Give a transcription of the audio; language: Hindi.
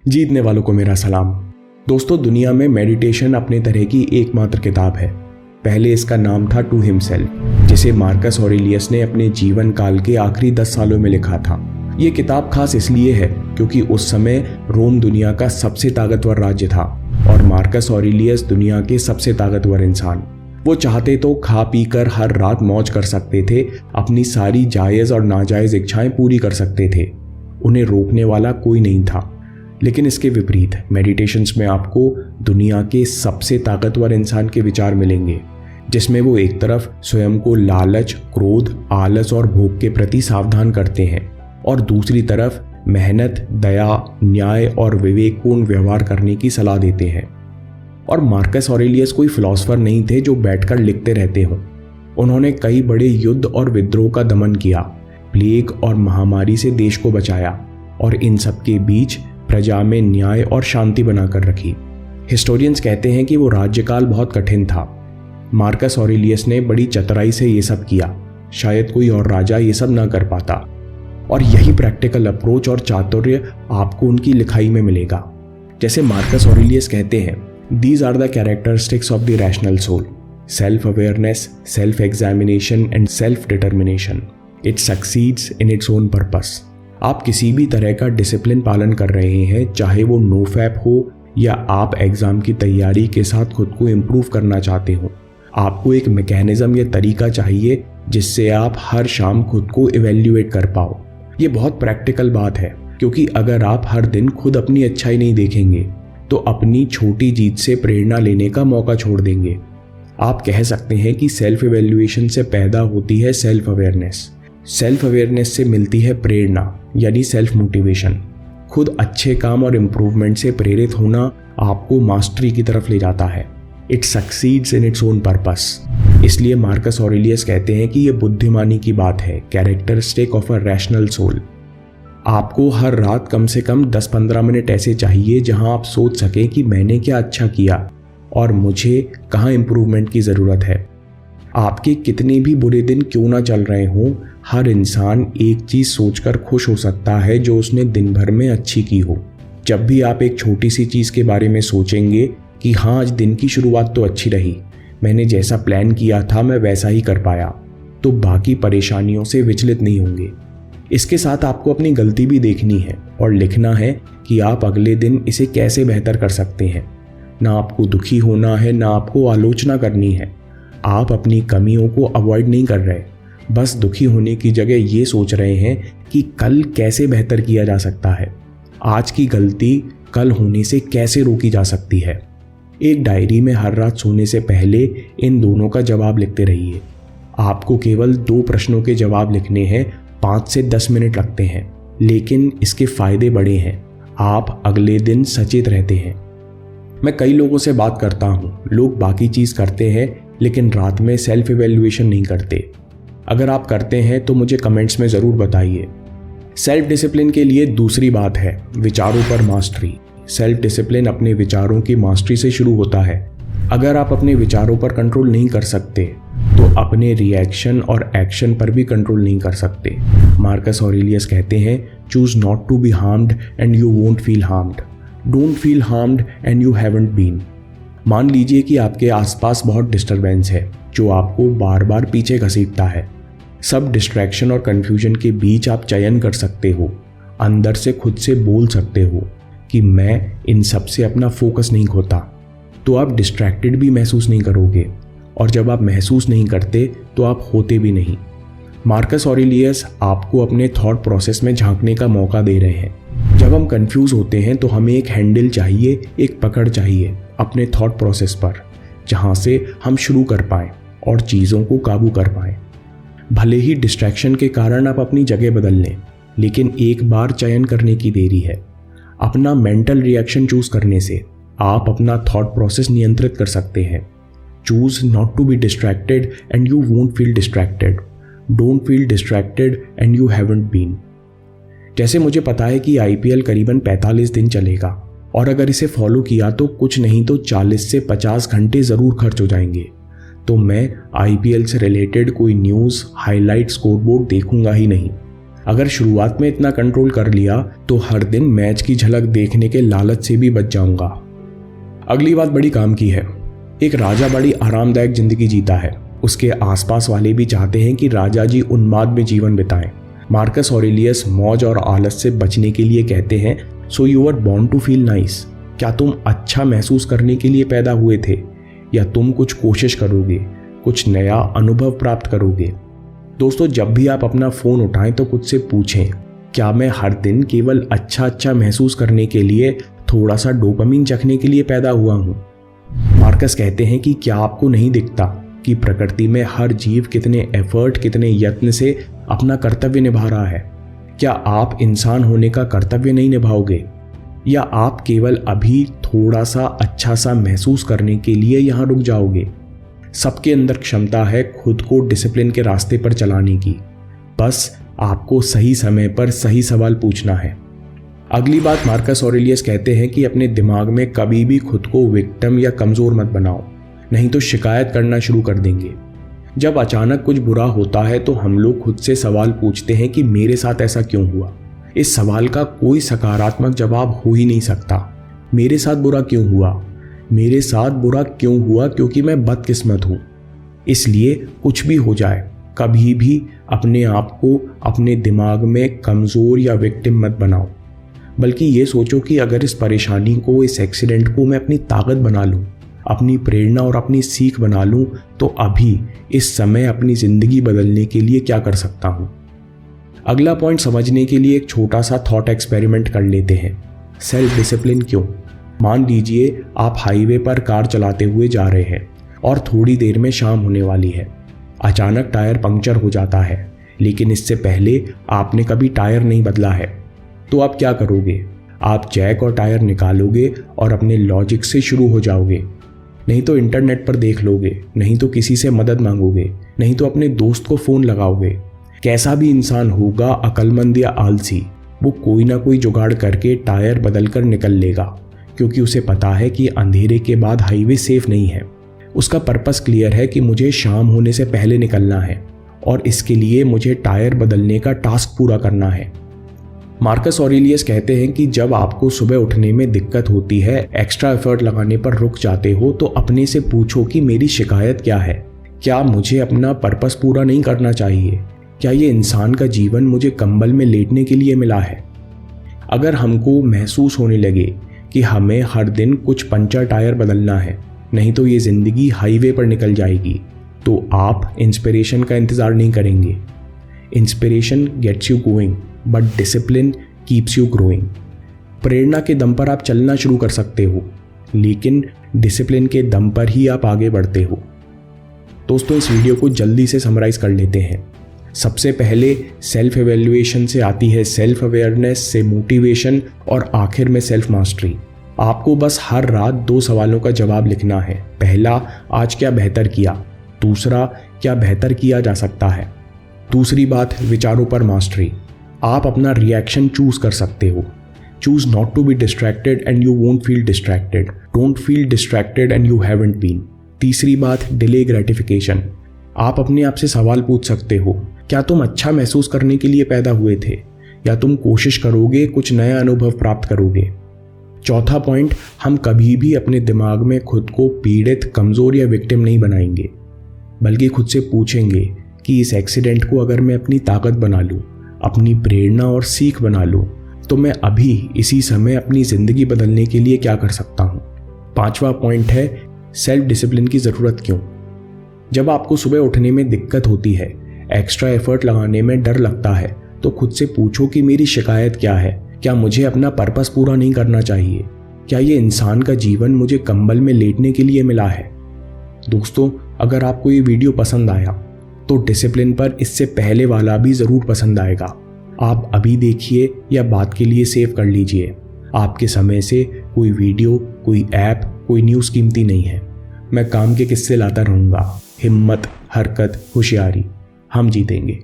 जीतने वालों को मेरा सलाम। दोस्तों, दुनिया में मेडिटेशन अपने तरह की एकमात्र किताब है। पहले इसका नाम था टू हिमसेल्फ, जिसे मार्कस ऑरेलियस ने अपने जीवन काल के आखिरी 10 सालों में लिखा था। ये किताब खास इसलिए है क्योंकि उस समय रोम दुनिया का सबसे ताकतवर राज्य था और मार्कस ऑरेलियस दुनिया के सबसे ताकतवर इंसान। वो चाहते तो खा पी कर हर रात मौज कर सकते थे, अपनी सारी जायज़ और नाजायज़ इच्छाएं पूरी कर सकते थे। उन्हें रोकने वाला कोई नहीं था। लेकिन इसके विपरीत मेडिटेशंस में आपको दुनिया के सबसे ताकतवर इंसान के विचार मिलेंगे, जिसमें वो एक तरफ स्वयं को लालच, क्रोध, आलस और भोग के प्रति सावधान करते हैं और दूसरी तरफ मेहनत, दया, न्याय और विवेकपूर्ण व्यवहार करने की सलाह देते हैं। और मार्कस ऑरेलियस कोई फिलॉसफर नहीं थे जो बैठकर लिखते रहते हों। उन्होंने कई बड़े युद्ध और विद्रोह का दमन किया, प्लेग और महामारी से देश को बचाया और इन सब के बीच प्रजा में न्याय और शांति बनाकर रखी। हिस्टोरियंस कहते हैं कि वो राज्यकाल बहुत कठिन था। मार्कस ऑरेलियस ने बड़ी चतुराई से ये सब किया। शायद कोई और राजा ये सब ना कर पाता। और यही प्रैक्टिकल अप्रोच और चातुर्य आपको उनकी लिखाई में मिलेगा। जैसे मार्कस ऑरेलियस कहते हैं, these are the characteristics of the rational soul: self awareness, self examination and self determination. It succeeds in its own purpose. आप किसी भी तरह का डिसिप्लिन पालन कर रहे हैं, चाहे वो नो फैप हो या आप एग्जाम की तैयारी के साथ खुद को इम्प्रूव करना चाहते हो, आपको एक मैकेनिज्म या तरीका चाहिए जिससे आप हर शाम खुद को इवेल्युएट कर पाओ। ये बहुत प्रैक्टिकल बात है, क्योंकि अगर आप हर दिन खुद अपनी अच्छाई नहीं देखेंगे तो अपनी छोटी जीत से प्रेरणा लेने का मौका छोड़ देंगे। आप कह सकते हैं कि सेल्फ इवेल्युएशन से पैदा होती है सेल्फ अवेयरनेस। सेल्फ अवेयरनेस से मिलती है प्रेरणा, यानी सेल्फ मोटिवेशन। खुद अच्छे काम और इम्प्रूवमेंट से प्रेरित होना आपको मास्टरी की तरफ ले जाता है। It succeeds in its own purpose. इसलिए मार्कस ऑरेलियस कहते हैं कि यह बुद्धिमानी की बात है, characteristic of a rational soul. आपको हर रात कम से कम 10-15 मिनट ऐसे चाहिए जहां आप सोच सकें कि मैंने क्या अच्छा किया और मुझे कहाँ इम्प्रूवमेंट की ज़रूरत है। आपके कितने भी बुरे दिन क्यों ना चल रहे हों, हर इंसान एक चीज़ सोचकर खुश हो सकता है जो उसने दिन भर में अच्छी की हो। जब भी आप एक छोटी सी चीज़ के बारे में सोचेंगे कि हाँ, आज दिन की शुरुआत तो अच्छी रही, मैंने जैसा प्लान किया था मैं वैसा ही कर पाया, तो बाकी परेशानियों से विचलित नहीं होंगे। इसके साथ आपको अपनी गलती भी देखनी है और लिखना है कि आप अगले दिन इसे कैसे बेहतर कर सकते हैं। ना आपको दुखी होना है, ना आपको आलोचना करनी है। आप अपनी कमियों को अवॉइड नहीं कर रहे, बस दुखी होने की जगह ये सोच रहे हैं कि कल कैसे बेहतर किया जा सकता है, आज की गलती कल होने से कैसे रोकी जा सकती है। एक डायरी में हर रात सोने से पहले इन दोनों का जवाब लिखते रहिए। आपको केवल 2 प्रश्नों के जवाब लिखने हैं, 5 से 10 मिनट लगते हैं, लेकिन इसके फायदे बड़े हैं। आप अगले दिन सचेत रहते हैं। मैं कई लोगों से बात करता हूँ, लोग बाकी चीज़ करते हैं लेकिन रात में सेल्फ इवेल्युएशन नहीं करते। अगर आप करते हैं तो मुझे कमेंट्स में ज़रूर बताइए। सेल्फ डिसिप्लिन के लिए दूसरी बात है विचारों पर मास्टरी। सेल्फ डिसिप्लिन अपने विचारों की मास्टरी से शुरू होता है। अगर आप अपने विचारों पर कंट्रोल नहीं कर सकते तो अपने रिएक्शन और एक्शन पर भी कंट्रोल नहीं कर सकते। मार्कस ऑरेलियस कहते हैं, choose not to be harmed and you won't feel harmed. Don't feel harmed and you haven't been. मान लीजिए कि आपके आसपास बहुत डिस्टरबेंस है जो आपको बार बार पीछे घसीटता है। सब डिस्ट्रैक्शन और कन्फ्यूजन के बीच आप चयन कर सकते हो, अंदर से खुद से बोल सकते हो कि मैं इन सब से अपना फोकस नहीं खोता। तो आप डिस्ट्रैक्टेड भी महसूस नहीं करोगे, और जब आप महसूस नहीं करते तो आप होते भी नहीं। मार्कस ऑरेलियस आपको अपने थॉट प्रोसेस में झांकने का मौका दे रहे हैं। जब हम कंफ्यूज होते हैं तो हमें एक हैंडल चाहिए, एक पकड़ चाहिए अपने थॉट प्रोसेस पर, जहां से हम शुरू कर पाएं और चीज़ों को काबू कर पाएं। भले ही डिस्ट्रैक्शन के कारण आप अपनी जगह बदल लें, लेकिन एक बार चयन करने की देरी है। अपना मेंटल रिएक्शन चूज करने से आप अपना थॉट प्रोसेस नियंत्रित कर सकते हैं। Choose not to be distracted and you won't feel distracted. Don't feel distracted and you haven't been. जैसे मुझे पता है कि IPL करीबन 45 दिन चलेगा, और अगर इसे फॉलो किया तो कुछ नहीं तो 40 से 50 घंटे ज़रूर खर्च हो जाएंगे। तो मैं IPL से रिलेटेड कोई न्यूज़, हाईलाइट, स्कोरबोर्ड देखूंगा ही नहीं। अगर शुरुआत में इतना कंट्रोल कर लिया तो हर दिन मैच की झलक देखने के लालच से भी बच जाऊंगा। अगली बात बड़ी काम की है। एक राजा बड़ी आरामदायक जिंदगी जीता है। उसके आसपास वाले भी चाहते हैं कि राजा जी उन्माद में जीवन बिताएं। मार्कस ऑरेलियस मौज और आलस से बचने के लिए कहते हैं, so you are born to feel nice. क्या तुम अच्छा महसूस करने के लिए पैदा हुए थे, या तुम कुछ कोशिश करोगे, कुछ नया अनुभव प्राप्त करोगे? दोस्तों, जब भी आप अपना फ़ोन उठाएं तो खुद से पूछें, क्या मैं हर दिन केवल अच्छा महसूस करने के लिए, थोड़ा सा डोपामिन चखने के लिए पैदा हुआ हूँ? मार्कस कहते हैं कि क्या आपको नहीं दिखता कि प्रकृति में हर जीव कितने एफर्ट, कितने यत्न से अपना कर्तव्य निभा रहा है? क्या आप इंसान होने का कर्तव्य नहीं निभाओगे, या आप केवल अभी थोड़ा सा अच्छा सा महसूस करने के लिए यहाँ रुक जाओगे? सबके अंदर क्षमता है खुद को डिसिप्लिन के रास्ते पर चलाने की। बस आपको सही समय पर सही सवाल पूछना है। अगली बात मार्कस ऑरेलियस कहते हैं कि अपने दिमाग में कभी भी खुद को विक्टिम या कमजोर मत बनाओ, नहीं तो शिकायत करना शुरू कर देंगे। जब अचानक कुछ बुरा होता है तो हम लोग खुद से सवाल पूछते हैं कि मेरे साथ ऐसा क्यों हुआ। इस सवाल का कोई सकारात्मक जवाब हो ही नहीं सकता। मेरे साथ बुरा क्यों हुआ? मेरे साथ बुरा क्यों हुआ? क्योंकि मैं बदकिस्मत हूँ। इसलिए कुछ भी हो जाए, कभी भी अपने आप को अपने दिमाग में कमज़ोर या विक्टिम मत बनाओ, बल्कि ये सोचो कि अगर इस परेशानी को, इस एक्सीडेंट को मैं अपनी ताकत बना लूँ, अपनी प्रेरणा और अपनी सीख बना लूँ, तो अभी इस समय अपनी ज़िंदगी बदलने के लिए क्या कर सकता हूँ। अगला पॉइंट समझने के लिए एक छोटा सा थॉट एक्सपेरिमेंट कर लेते हैं। सेल्फ डिसिप्लिन क्यों? मान लीजिए आप हाईवे पर कार चलाते हुए जा रहे हैं और थोड़ी देर में शाम होने वाली है। अचानक टायर पंक्चर हो जाता है, लेकिन इससे पहले आपने कभी टायर नहीं बदला है। तो आप क्या करोगे? आप जैक और टायर निकालोगे और अपने लॉजिक से शुरू हो जाओगे। नहीं तो इंटरनेट पर देख लोगे, नहीं तो किसी से मदद मांगोगे, नहीं तो अपने दोस्त को फ़ोन लगाओगे। कैसा भी इंसान होगा, अक्लमंद या आलसी, वो कोई ना कोई जुगाड़ करके टायर बदल कर निकल लेगा, क्योंकि उसे पता है कि अंधेरे के बाद हाईवे सेफ नहीं है। उसका पर्पस क्लियर है कि मुझे शाम होने से पहले निकलना है और इसके लिए मुझे टायर बदलने का टास्क पूरा करना है। मार्कस ऑरेलियस कहते हैं कि जब आपको सुबह उठने में दिक्कत होती है, एक्स्ट्रा एफर्ट लगाने पर रुक जाते हो, तो अपने से पूछो कि मेरी शिकायत क्या है? क्या मुझे अपना पर्पस पूरा नहीं करना चाहिए? क्या ये इंसान का जीवन मुझे कंबल में लेटने के लिए मिला है? अगर हमको महसूस होने लगे कि हमें हर दिन कुछ पंचर टायर बदलना है, नहीं तो ये ज़िंदगी हाईवे पर निकल जाएगी, तो आप इंस्पिरेशन का इंतज़ार नहीं करेंगे। Inspiration gets you going, but discipline keeps you growing. प्रेरणा के दम पर आप चलना शुरू कर सकते हो, लेकिन डिसिप्लिन के दम पर ही आप आगे बढ़ते हो। दोस्तों, इस वीडियो को जल्दी से समराइज कर लेते हैं। सबसे पहले सेल्फ एवेल्युएशन से आती है सेल्फ अवेयरनेस, से मोटिवेशन और आखिर में सेल्फ मास्टरी। आपको बस हर रात 2 सवालों का जवाब लिखना है। पहला, आज क्या बेहतर किया? दूसरा, क्या बेहतर किया जा सकता है? दूसरी बात, विचारों पर मास्टरी। आप अपना रिएक्शन चूज कर सकते हो। Choose not to be distracted and you won't feel distracted. Don't feel distracted and you haven't been. तीसरी बात, डिले ग्रेटिफिकेशन। आप अपने आप से सवाल पूछ सकते हो, क्या तुम अच्छा महसूस करने के लिए पैदा हुए थे, या तुम कोशिश करोगे, कुछ नया अनुभव प्राप्त करोगे? चौथा पॉइंट, हम कभी भी अपने दिमाग में खुद को पीड़ित, कमजोर या विक्टिम नहीं बनाएंगे, बल्कि खुद से पूछेंगे कि इस एक्सीडेंट को अगर मैं अपनी ताकत बना लूँ, अपनी प्रेरणा और सीख बना लूँ, तो मैं अभी इसी समय अपनी ज़िंदगी बदलने के लिए क्या कर सकता हूँ। पांचवा पॉइंट है सेल्फ डिसिप्लिन की ज़रूरत क्यों। जब आपको सुबह उठने में दिक्कत होती है, एक्स्ट्रा एफर्ट लगाने में डर लगता है, तो खुद से पूछो कि मेरी शिकायत क्या है? क्या मुझे अपना पर्पस पूरा नहीं करना चाहिए? क्या ये इंसान का जीवन मुझे कंबल में लेटने के लिए मिला है? दोस्तों, अगर आपको ये वीडियो पसंद आया तो डिसिप्लिन पर इससे पहले वाला भी ज़रूर पसंद आएगा। आप अभी देखिए या बात के लिए सेव कर लीजिए। आपके समय से कोई वीडियो, कोई ऐप, कोई न्यूज़ कीमती नहीं है। मैं काम के किस्से लाता रहूँगा। हिम्मत, हरकत, होशियारी, हम जीतेंगे।